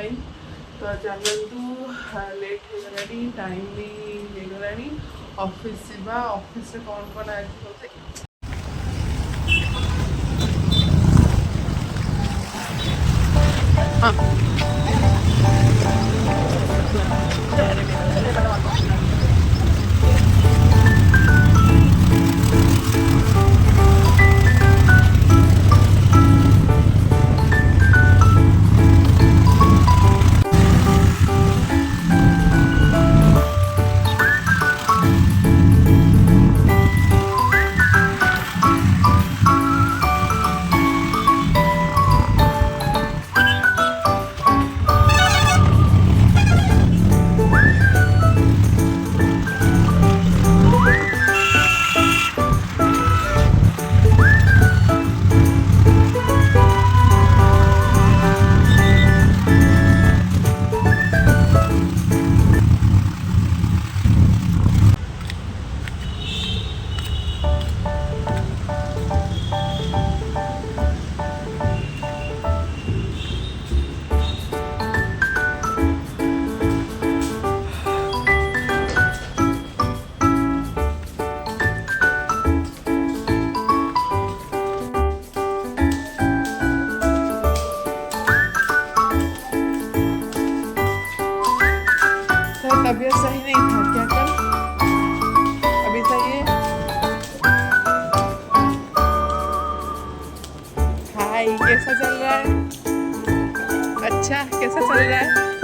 ପାଇଁ। ତ ଚାଲନ୍ତୁ ଲେଟ୍ ହେଇଗଲାଣି, ଟାଇମ୍ ବି ହେଇଗଲାଣି, ଅଫିସ୍ ଯିବା। ଅଫିସ୍ରେ କ'ଣ ଆଜି ହେଉଛି तबीयत सही नहीं था क्या कल? अभी सही है? हाय, कैसा चल रहा है? अच्छा, कैसा चल रहा है?